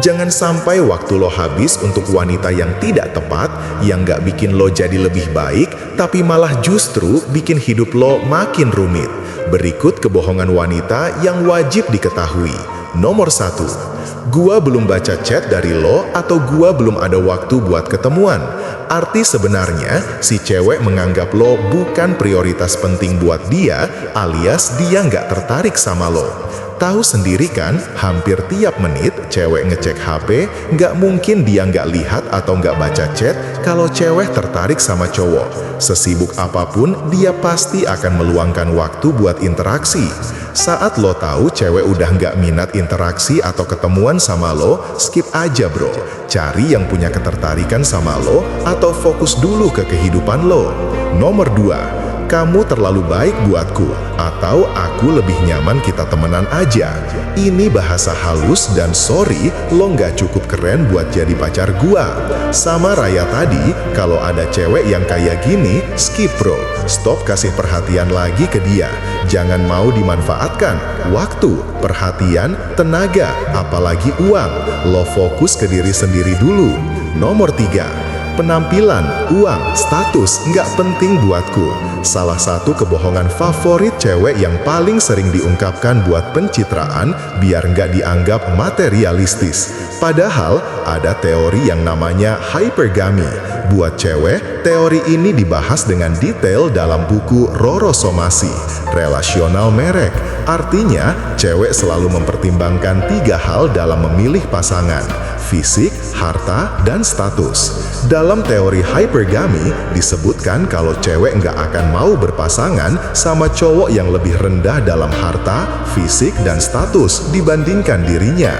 Jangan sampai waktu lo habis untuk wanita yang tidak tepat, yang gak bikin lo jadi lebih baik, tapi malah justru bikin hidup lo makin rumit. Berikut kebohongan wanita yang wajib diketahui. Nomor 1. Gua belum baca chat dari lo atau gua belum ada waktu buat ketemuan. Arti sebenarnya, si cewek menganggap lo bukan prioritas penting buat dia, alias dia nggak tertarik sama lo. Tahu sendiri kan, hampir tiap menit cewek ngecek HP, nggak mungkin dia nggak lihat atau nggak baca chat kalau cewek tertarik sama cowok. Sesibuk apapun, dia pasti akan meluangkan waktu buat interaksi. Saat lo tahu cewek udah nggak minat interaksi atau ketemuan sama lo, skip aja bro. Cari yang punya ketertarikan sama lo atau fokus dulu ke kehidupan lo. Nomor 2. Kamu terlalu baik buatku, atau aku lebih nyaman kita temenan aja. Ini bahasa halus dan sorry, lo nggak cukup keren buat jadi pacar gua. Sama Raya tadi, kalau ada cewek yang kayak gini, skip bro. Stop kasih perhatian lagi ke dia. Jangan mau dimanfaatkan. Waktu, perhatian, tenaga, apalagi uang. Lo fokus ke diri sendiri dulu. Nomor 3. Penampilan, uang, status nggak penting buatku. Salah satu kebohongan favorit cewek yang paling sering diungkapkan buat pencitraan biar nggak dianggap materialistis. Padahal ada teori yang namanya hypergamy. Buat cewek, teori ini dibahas dengan detail dalam buku Roro Somasi, Relasional Merek. Artinya, cewek selalu mempertimbangkan 3 hal dalam memilih pasangan: fisik, harta, dan status. Dalam teori hypergamy, disebutkan kalau cewek nggak akan mau berpasangan sama cowok yang lebih rendah dalam harta, fisik, dan status dibandingkan dirinya.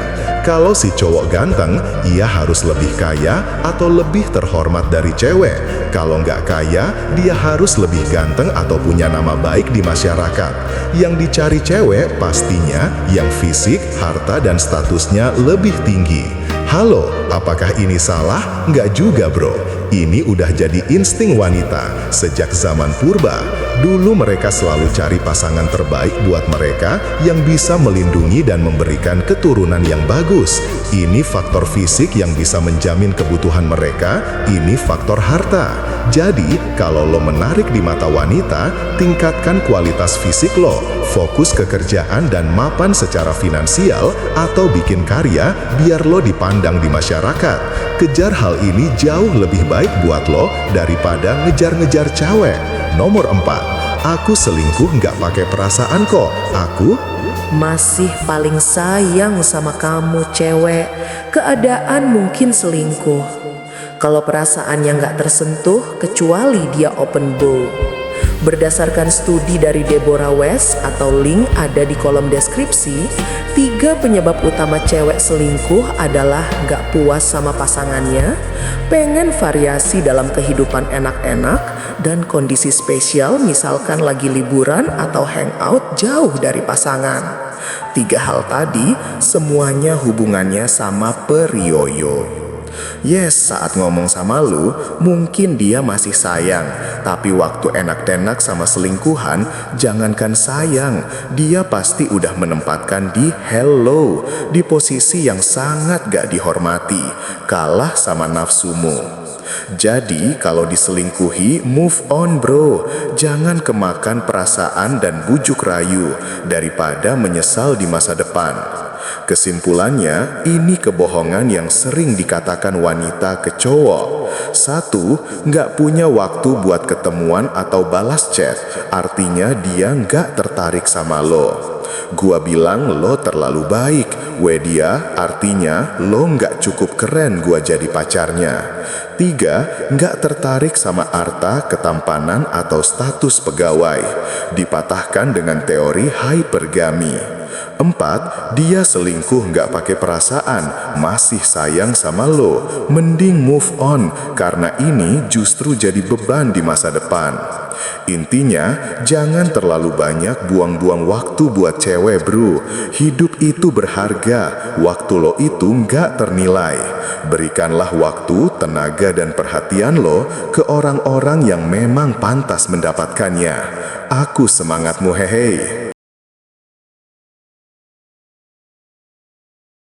Kalau si cowok ganteng, ia harus lebih kaya atau lebih terhormat dari cewek. Kalau nggak kaya, dia harus lebih ganteng atau punya nama baik di masyarakat. Yang dicari cewek pastinya yang fisik, harta, dan statusnya lebih tinggi. Halo, apakah ini salah? Nggak juga bro. Ini udah jadi insting wanita sejak zaman purba. Dulu mereka selalu cari pasangan terbaik buat mereka yang bisa melindungi dan memberikan keturunan yang bagus. Ini faktor fisik yang bisa menjamin kebutuhan mereka, ini faktor harta. Jadi, kalau lo menarik di mata wanita, tingkatkan kualitas fisik lo, fokus ke kerjaan dan mapan secara finansial, atau bikin karya biar lo dipandang di masyarakat. Kejar hal ini jauh lebih baik buat lo daripada ngejar-ngejar cewek. Nomor 4. Aku selingkuh nggak pakai perasaan kok. Aku masih paling sayang sama kamu cewek. Keadaan mungkin selingkuh. Kalau perasaannya nggak tersentuh, kecuali dia open bow. Berdasarkan studi dari Deborah West atau link ada di kolom deskripsi, 3 penyebab utama cewek selingkuh adalah nggak puas sama pasangannya, pengen variasi dalam kehidupan enak-enak, dan kondisi spesial misalkan lagi liburan atau hangout jauh dari pasangan. 3 hal tadi semuanya hubungannya sama perioyo. Yes, saat ngomong sama lu, mungkin dia masih sayang. Tapi waktu enak-enak sama selingkuhan, jangankan sayang, dia pasti udah menempatkan di hello, di posisi yang sangat gak dihormati, kalah sama nafsumu. Jadi kalau diselingkuhi, move on bro. Jangan kemakan perasaan dan bujuk rayu daripada menyesal di masa depan. Kesimpulannya, ini kebohongan yang sering dikatakan wanita ke cowok. 1. Nggak punya waktu buat ketemuan atau balas chat. Artinya dia nggak tertarik sama lo. Gua bilang lo terlalu baik. Dia artinya lo nggak cukup keren gua jadi pacarnya. 3. Nggak tertarik sama harta, ketampanan, atau status pegawai. Dipatahkan dengan teori hypergamy. 4. Dia selingkuh nggak pakai perasaan, masih sayang sama lo. Mending move on, karena ini justru jadi beban di masa depan. Intinya, jangan terlalu banyak buang-buang waktu buat cewek bro. Hidup itu berharga, waktu lo itu nggak ternilai. Berikanlah waktu, tenaga, dan perhatian lo ke orang-orang yang memang pantas mendapatkannya. Aku semangatmu, hehe.